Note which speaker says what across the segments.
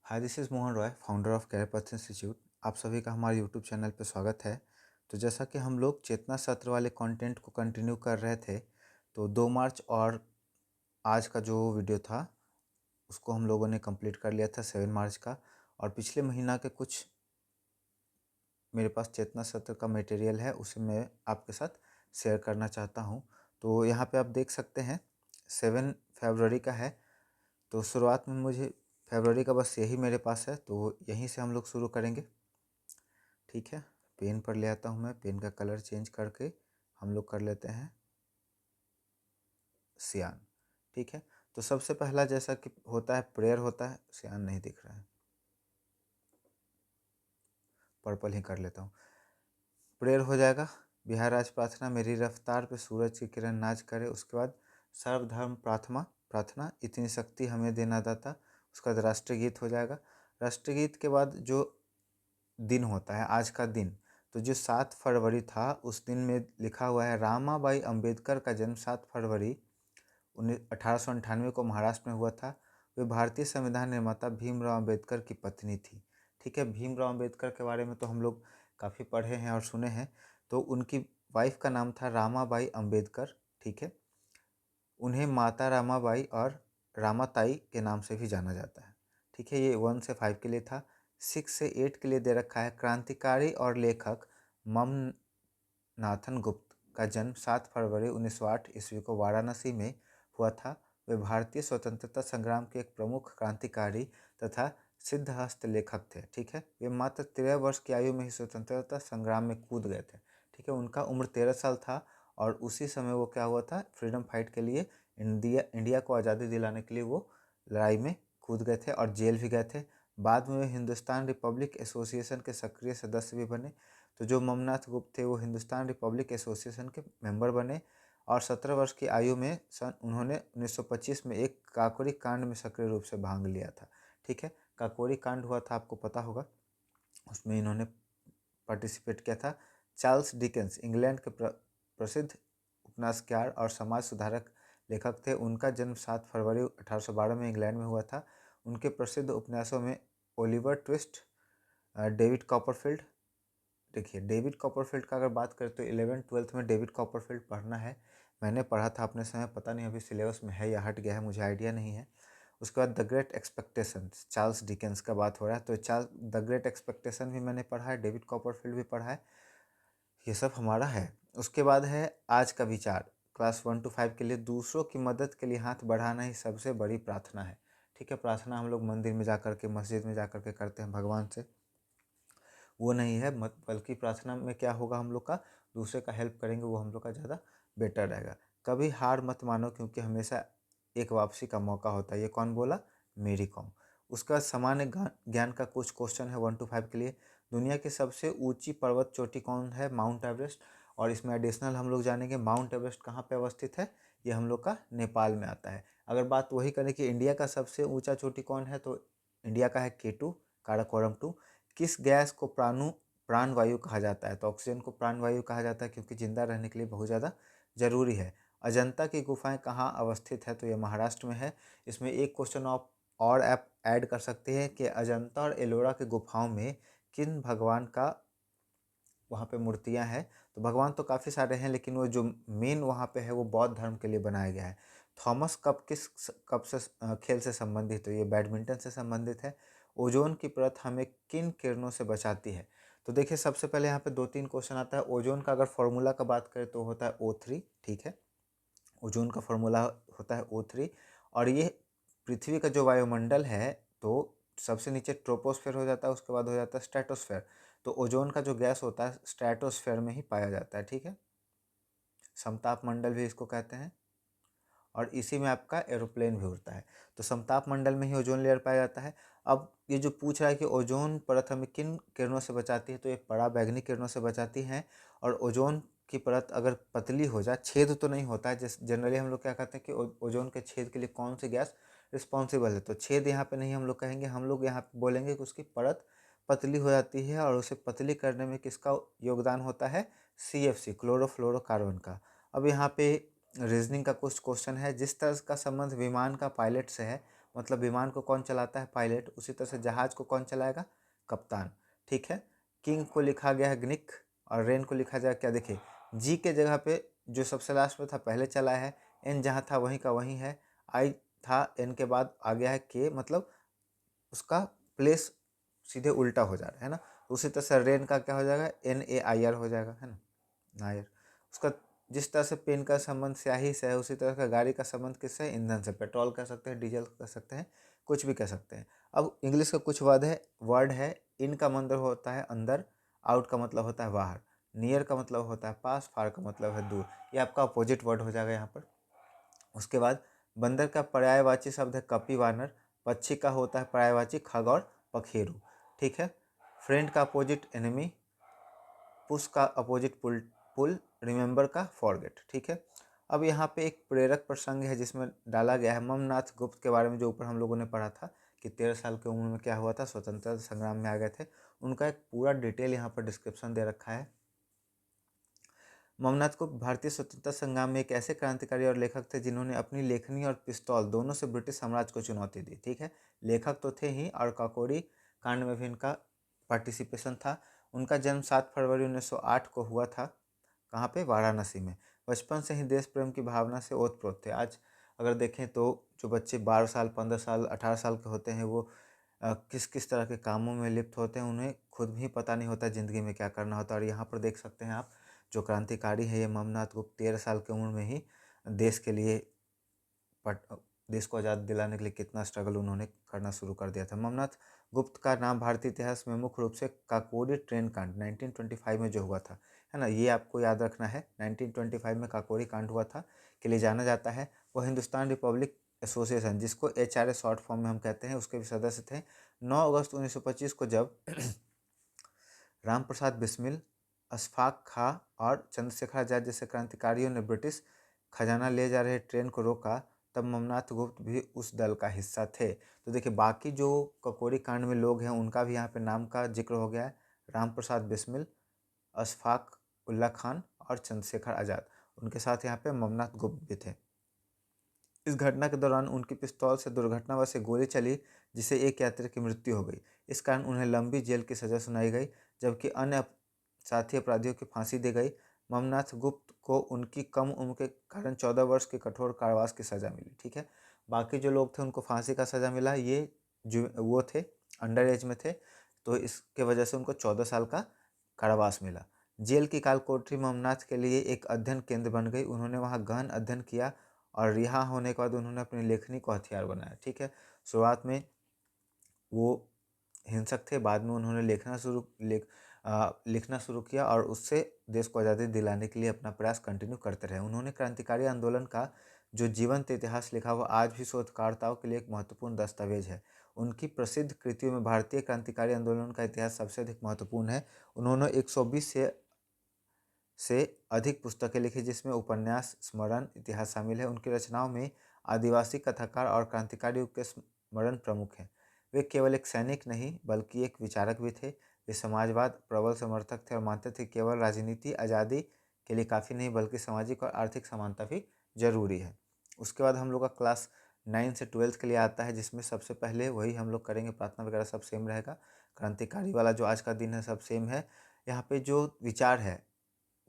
Speaker 1: Hi, this is Mohan Roy, founder of Career Path Institute. आप सभी का हमारे यूट्यूब चैनल पे स्वागत है। तो जैसा कि हम लोग चेतना सत्र वाले कंटेंट को कंटिन्यू कर रहे थे, तो 2 मार्च और आज का जो वीडियो था उसको हम लोगों ने कंप्लीट कर लिया था 7 मार्च का। और पिछले महीना के कुछ मेरे पास चेतना सत्र का मटेरियल है, उसे मैं आपके साथ शेयर करना चाहता हूँ। तो यहाँ पे आप देख सकते हैं 7 फरवरी का है। तो शुरुआत में मुझे फरवरी का बस यही मेरे पास है, तो यहीं से हम लोग शुरू करेंगे। ठीक है, पेन पर ले आता हूँ मैं। पेन का कलर चेंज करके हम लोग कर लेते हैं सियान। ठीक है, तो सबसे पहला जैसा कि होता है प्रेयर होता है। सियान नहीं दिख रहा है, पर्पल ही कर लेता हूँ। प्रेयर हो जाएगा। बिहार आज प्रार्थना, मेरी रफ्तार पे सूरज की किरण नाच करे। उसके बाद सर्वधर्म प्रार्थना प्रार्थना, इतनी शक्ति हमें देना दाता। उसके बाद राष्ट्रीय गीत हो जाएगा। राष्ट्रीय गीत के बाद जो दिन होता है, आज का दिन, तो जो 7 फरवरी था उस दिन में लिखा हुआ है रामाबाई अंबेडकर का जन्म 7 फरवरी 1898 को महाराष्ट्र में हुआ था। वे भारतीय संविधान निर्माता भीमराव अंबेडकर की पत्नी थी। ठीक है, भीमराव अंबेडकर के बारे में तो हम लोग काफ़ी पढ़े हैं और सुने हैं। तो उनकी वाइफ का नाम था रामाबाई अंबेडकर। ठीक है, उन्हें माता रामाबाई और रामाताई के नाम से भी जाना जाता है। ठीक है, ये 1 से 5 के लिए था। 6 से 8 के लिए दे रखा है क्रांतिकारी और लेखक मम नाथन गुप्त का जन्म 7 फरवरी 1908 ईस्वी को वाराणसी में हुआ था। वे भारतीय स्वतंत्रता संग्राम के एक प्रमुख क्रांतिकारी तथा सिद्धहस्त लेखक थे। ठीक है, वे मात्र 13 वर्ष की आयु में ही स्वतंत्रता संग्राम में कूद गए थे। ठीक है, उनका उम्र 13 साल था और उसी समय वो क्या हुआ था, फ्रीडम फाइट के लिए इंडिया को आज़ादी दिलाने के लिए वो लड़ाई में कूद गए थे और जेल भी गए थे। बाद में वे हिंदुस्तान रिपब्लिक एसोसिएशन के सक्रिय सदस्य भी बने। तो जो ममनाथ गुप्त थे वो हिंदुस्तान रिपब्लिक एसोसिएशन के मेंबर बने और 17 वर्ष की आयु में उन्होंने 1925 में एक काकोरी कांड में सक्रिय रूप से भाग लिया था। ठीक है, काकोरी कांड हुआ था, आपको पता होगा, उसमें इन्होंने पार्टिसिपेट किया था। चार्ल्स डिकेंस इंग्लैंड के प्रसिद्ध उपन्यासकार और समाज सुधारक लेखक थे। उनका जन्म 7 फरवरी 1812 में इंग्लैंड में हुआ था। उनके प्रसिद्ध उपन्यासों में ओलिवर ट्विस्ट, डेविड कॉपरफील्ड। देखिए, डेविड कॉपरफील्ड का अगर बात करें तो 11th-12th में डेविड कॉपरफील्ड पढ़ना है। मैंने पढ़ा था अपने समय, पता नहीं अभी सिलेबस में है या हट गया है, मुझे आइडिया नहीं है। उसके बाद the great expectations, Charles Dickens का बात हो रहा है, तो द ग्रेट एक्सपेक्टेशन भी मैंने पढ़ा है, डेविड कॉपरफील्ड भी पढ़ा है। ये सब हमारा है। उसके बाद है आज का विचार, क्लास 1 to 5 के लिए, दूसरों की मदद के लिए हाथ बढ़ाना ही सबसे बड़ी प्रार्थना है। ठीक है, प्रार्थना हम लोग मंदिर में जा कर के, मस्जिद में जा कर के करते हैं भगवान से, वो नहीं है। मत बल्कि प्रार्थना में क्या होगा, हम लोग का दूसरे का हेल्प करेंगे, वो हम लोग का ज़्यादा बेटर रहेगा। कभी हार मत मानो, क्योंकि हमेशा एक वापसी का मौका होता है। ये कौन बोला? मेरी कॉम। उसका सामान्य ज्ञान का कुछ क्वेश्चन है 1 to 5 के लिए। दुनिया की सबसे ऊंची पर्वत चोटी कौन है? Mount Everest. और इसमें एडिशनल हम लोग जानेंगे माउंट एवरेस्ट कहाँ पे अवस्थित है। ये हम लोग का नेपाल में आता है। अगर बात वही करें कि इंडिया का सबसे ऊंचा चोटी कौन है, तो इंडिया का है K2, काराकोरम 2। किस गैस को प्राणवायु कहा जाता है? तो ऑक्सीजन को प्राणवायु कहा जाता है, क्योंकि जिंदा रहने के लिए बहुत ज़्यादा जरूरी है। अजंता की गुफाएं कहाँ अवस्थित है? तो ये महाराष्ट्र में है। इसमें एक क्वेश्चन आप और आप ऐड कर सकते हैं कि अजंता और एलोरा की गुफाओं में किन भगवान का वहाँ पे मूर्तियाँ हैं? तो भगवान तो काफ़ी सारे हैं, लेकिन वो जो मेन वहाँ पे है वो बौद्ध धर्म के लिए बनाया गया है। थॉमस कप से खेल से संबंधित? तो ये बैडमिंटन से संबंधित है। ओजोन की परत हमें किन किरणों से बचाती है? तो देखिए, सबसे पहले यहाँ पे 2-3 क्वेश्चन आता है। ओजोन का अगर फॉर्मूला का बात करें तो होता है O3। ठीक है, ओजोन का फॉर्मूला होता है O3। और ये पृथ्वी का जो वायुमंडल है, तो सबसे नीचे ट्रोपोस्फेयर हो जाता है, उसके बाद हो जाता है स्ट्रेटोस्फेयर। तो ओजोन का जो गैस होता है स्ट्रेटोस्फेयर में ही पाया जाता है। ठीक है, समताप मंडल भी इसको कहते हैं, और इसी में आपका एरोप्लेन भी उड़ता है। तो समताप मंडल में ही ओजोन लेयर पाया जाता है। अब ये जो पूछ रहा है कि ओजोन परत हमें किन किरणों से बचाती है, तो ये पराबैंगनी किरणों से बचाती हैं। और ओजोन की परत अगर पतली हो जाए, छेद तो नहीं होता है, जैसे जनरली हम लोग क्या कहते हैं कि ओजोन के छेद के लिए कौन सी गैस रिस्पॉन्सिबल है, तो छेद यहाँ पे नहीं हम लोग कहेंगे, हम लोग यहाँ पे बोलेंगे कि उसकी परत पतली हो जाती है। और उसे पतली करने में किसका योगदान होता है? CFC, क्लोरोफ्लोरोकार्बन का। अब यहाँ पे रीजनिंग का कुछ क्वेश्चन है। जिस तरह का संबंध विमान का पायलट से है, मतलब विमान को कौन चलाता है, पायलट। उसी तरह से जहाज को कौन चलाएगा, कप्तान, ठीक है। किंग को लिखा गया है ग्निक और रेन को लिखा जाएगा क्या, देखिए जी के जगह पे जो सबसे लास्ट में था पहले चला है, एन जहाँ था वहीं का वहीं है, आई था एन के बाद आ गया है के, मतलब उसका प्लेस सीधे उल्टा हो जा रहा है ना। उसी तरह से रेन का क्या हो जाएगा, NAIR हो जाएगा, है ना, नायर। उसका जिस तरह से पेन का संबंध स्याही से है, उसी तरह का गाड़ी का संबंध किससे, ईंधन से। पेट्रोल कह सकते हैं, डीजल कह सकते हैं, कुछ भी कह सकते हैं। अब इंग्लिश का कुछ वर्ड है, इन का मतलब होता है अंदर, आउट का मतलब होता है बाहर, नियर का मतलब होता है पास, फार का मतलब है दूर। ये आपका अपोजिट वर्ड हो जाएगा यहाँ पर। उसके बाद बंदर का पर्यायवाची शब्द है कपिवानर, पक्षी का होता है पर्यायवाची खग और पखेरु, ठीक है। फ्रेंड का अपोजिट एनिमी, पुश का अपोजिट पुल, रिमेंबर का फॉरगेट, ठीक है। अब यहाँ पे एक प्रेरक प्रसंग है जिसमें डाला गया है ममनाथ गुप्त के बारे में, जो ऊपर हम लोगों ने पढ़ा था कि 13 साल की उम्र में क्या हुआ था, स्वतंत्रता संग्राम में आ गए थे। उनका एक पूरा डिटेल यहाँ पर डिस्क्रिप्शन दे रखा है। ममनाथ गुप्त भारतीय स्वतंत्रता संग्राम में एक ऐसे क्रांतिकारी और लेखक थे जिन्होंने अपनी लेखनी और पिस्तौल दोनों से ब्रिटिश साम्राज्य को चुनौती दी, ठीक है। लेखक तो थे ही और काकोरी कांड में भी इनका पार्टिसिपेशन था। उनका जन्म 7 फरवरी 1908 को हुआ था। कहाँ पे, वाराणसी में। बचपन से ही देश प्रेम की भावना से ओतप्रोत थे। आज अगर देखें तो जो बच्चे 12 साल, 15 साल, 18 साल के होते हैं, वो किस किस तरह के कामों में लिप्त होते हैं, उन्हें खुद भी पता नहीं होता ज़िंदगी में क्या करना होता है। और यहाँ पर देख सकते हैं आप, जो क्रांतिकारी है ये ममनाथ गुप्त 13 साल की उम्र में ही देश के लिए पट देश को आज़ाद दिलाने के लिए कितना स्ट्रगल उन्होंने करना शुरू कर दिया था। ममनाथ गुप्त का नाम भारतीय इतिहास में मुख्य रूप से काकोरी ट्रेन कांड 1925 में जो हुआ था, है ना, ये आपको याद रखना है। 1925 में काकोरी कांड हुआ था के लिए जाना जाता है। वो हिंदुस्तान रिपब्लिक एसोसिएशन, जिसको HRA शॉर्ट फॉर्म में हम कहते हैं, उसके भी सदस्य थे। 9 अगस्त 1925 को जब राम प्रसाद बिस्मिल, अशफाक खां और चंद्रशेखर आजाद जैसे क्रांतिकारियों ने ब्रिटिश खजाना ले जा रहे ट्रेन को रोका, तब ममनाथ गुप्त भी उस दल का हिस्सा थे। तो देखिए, बाकी जो ककोरी कांड में लोग हैं उनका भी यहाँ पे नाम का जिक्र हो गया है, राम प्रसाद बिस्मिल, अशफाक उल्ला खान और चंद्रशेखर आजाद। उनके साथ यहाँ पे ममनाथ गुप्त भी थे। इस घटना के दौरान उनकी पिस्तौल से दुर्घटनावश एक गोली चली, जिससे एक यात्री की मृत्यु हो गई। इस कारण उन्हें लंबी जेल की सजा सुनाई गई, जबकि अन्य साथी अपराधियों की फांसी दी गई। ममनाथ गुप्त को उनकी कम उम्र के कारण 14 वर्ष के कठोर कारावास की सजा मिली, ठीक है। बाकी जो लोग थे उनको फांसी का सजा मिला, ये जो वो थे अंडर एज में थे, तो इसके वजह से उनको 14 साल का कारावास मिला। जेल की काल कोठरी ममनाथ के लिए एक अध्ययन केंद्र बन गई। उन्होंने वहाँ गहन अध्ययन किया और रिहा होने के बाद उन्होंने अपनी लेखनी को हथियार बनाया, ठीक है। शुरुआत में वो हिंसक थे, बाद में उन्होंने लिखना शुरू किया और उससे देश को आज़ादी दिलाने के लिए अपना प्रयास कंटिन्यू करते रहे। उन्होंने क्रांतिकारी आंदोलन का जो जीवंत इतिहास लिखा, वो आज भी शोधकर्ताओं के लिए एक महत्वपूर्ण दस्तावेज है। उनकी प्रसिद्ध कृतियों में भारतीय क्रांतिकारी आंदोलन का इतिहास सबसे अधिक महत्वपूर्ण है। उन्होंने 120 से अधिक पुस्तकें लिखी, जिसमें उपन्यास, स्मरण, इतिहास शामिल है। उनकी रचनाओं में आदिवासी कथाकार और क्रांतिकारियों के स्मरण प्रमुख हैं। वे केवल एक सैनिक नहीं बल्कि एक विचारक भी थे। वे समाजवाद प्रबल समर्थक थे और मानते थे केवल राजनीति आज़ादी के लिए काफ़ी नहीं, बल्कि सामाजिक और आर्थिक समानता भी जरूरी है। उसके बाद हम लोग का क्लास 9 से 12 के लिए आता है, जिसमें सबसे पहले वही हम लोग करेंगे, प्रार्थना वगैरह सब सेम रहेगा। क्रांतिकारी वाला जो आज का दिन है सब सेम है। यहाँ पे जो विचार है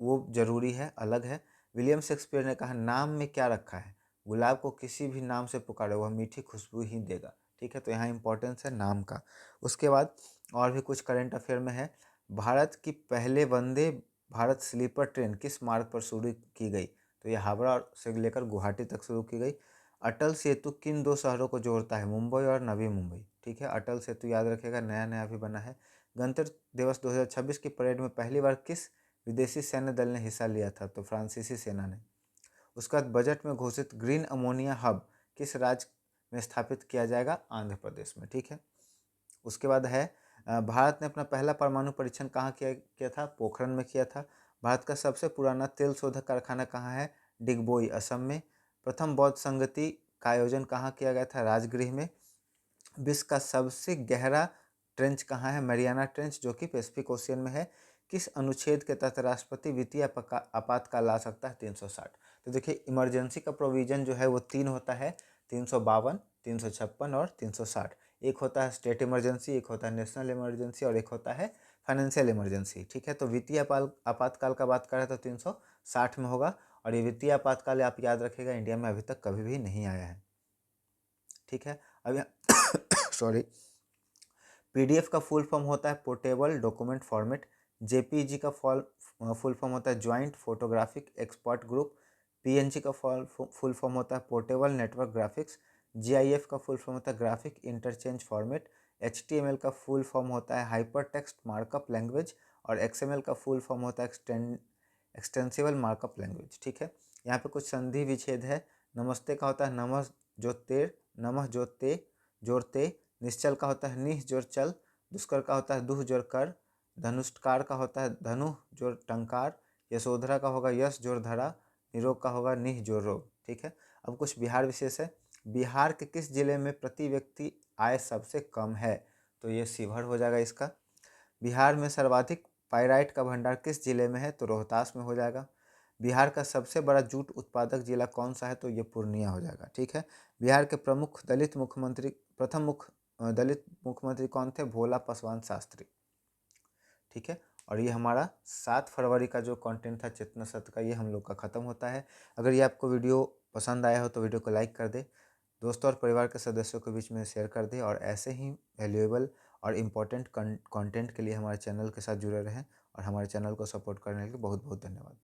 Speaker 1: वो जरूरी है, अलग है। विलियम शेक्सपियर ने कहा, नाम में क्या रखा है, गुलाब को किसी भी नाम से पुकारो वह मीठी खुशबू ही देगा, ठीक है। तो यहाँ इंपॉर्टेंस है नाम का। उसके बाद और भी कुछ करंट अफेयर में है। भारत की पहले वंदे भारत स्लीपर ट्रेन किस मार्ग पर शुरू की गई, तो यह हावड़ा से लेकर गुवाहाटी तक शुरू की गई। अटल सेतु किन दो शहरों को जोड़ता है, मुंबई और नवी मुंबई, ठीक है। अटल सेतु याद रखेगा, नया नया भी बना है। गणतंत्र दिवस 2026 की परेड में पहली बार किस विदेशी सैन्य दल ने हिस्सा लिया था, तो फ्रांसीसी सेना ने। उसका बजट में घोषित ग्रीन अमोनिया हब किस राज्य में स्थापित किया जाएगा, आंध्र प्रदेश में, ठीक है। उसके बाद है भारत ने अपना पहला परमाणु परीक्षण कहाँ किया था, पोखरण में किया था। भारत का सबसे पुराना तेल शोधक कारखाना कहाँ है, डिगबोई, असम में। प्रथम बौद्ध संगति का आयोजन कहाँ किया गया था, राजगृह में। विश्व का सबसे गहरा ट्रेंच कहाँ है, मैरियाना ट्रेंच, जो कि पैसिफिक ओशियन में है। किस अनुच्छेद के तहत राष्ट्रपति वित्तीय आपातकाल ला सकता है, 360। तो देखिए, इमरजेंसी का प्रोविजन जो है वो 3 होता है। 352, 356 और 360। एक होता है स्टेट इमरजेंसी, एक होता है नेशनल इमरजेंसी और एक होता है फाइनेंशियल इमरजेंसी। ठीक है, तो वित्तीय आपातकाल का बात करें तो 360 में होगा। और ये वित्तीय आपातकाल आप याद रखिएगा इंडिया में अभी तक कभी भी नहीं आया है। ठीक है, अब यहाँ सॉरी, पीडीएफ का फुल फॉर्म होता है पोर्टेबल डॉक्यूमेंट फॉर्मेट। जेपीजी का फुल फॉर्म होता है joint photographic expert group. PNG का फुल फॉर्म होता है पोर्टेबल नेटवर्क ग्राफिक्स। जीआईएफ का फुल फॉर्म होता है ग्राफिक इंटरचेंज फॉर्मेट। एचटीएमएल का फुल फॉर्म होता है हाइपर टेक्स्ट मार्कअप लैंग्वेज। और एक्सएमएल का फुल फॉर्म होता है एक्सटेंसिबल मार्कअप लैंग्वेज। ठीक है, यहाँ पे कुछ संधि विच्छेद है। नमस्ते का होता है नमः जोतेर, नमः जोते जोड़ते। निश्चल का होता है निह जोर चल। दुष्कर का होता है दुह जोर कर। धनुष्कार का होता है धनु जोर टंकार। यशोधरा का होगा यश जोर धरा। निरोग का होगा निह जोर रोग। ठीक है, अब कुछ बिहार विशेष है। बिहार के किस जिले में प्रति व्यक्ति आय सबसे कम है? तो ये शिवहर हो जाएगा इसका। बिहार में सर्वाधिक पाइराइट का भंडार किस जिले में है? तो रोहतास में हो जाएगा। बिहार का सबसे बड़ा जूट उत्पादक जिला कौन सा है? तो ये पूर्णिया हो जाएगा। ठीक है, बिहार के प्रमुख दलित मुख्यमंत्री, दलित मुख्यमंत्री कौन थे? भोला पासवान शास्त्री। ठीक है, और ये हमारा 7 फरवरी का जो कंटेंट था चेतना सत्र का, ये हम लोग का ख़त्म होता है। अगर ये आपको वीडियो पसंद आया हो तो वीडियो को लाइक कर दे, दोस्तों और परिवार के सदस्यों के बीच में शेयर कर दे, और ऐसे ही वैल्यूएबल और इम्पोर्टेंट कंटेंट के लिए हमारे चैनल के साथ जुड़े रहें। और हमारे चैनल को सपोर्ट करने के लिए बहुत बहुत धन्यवाद।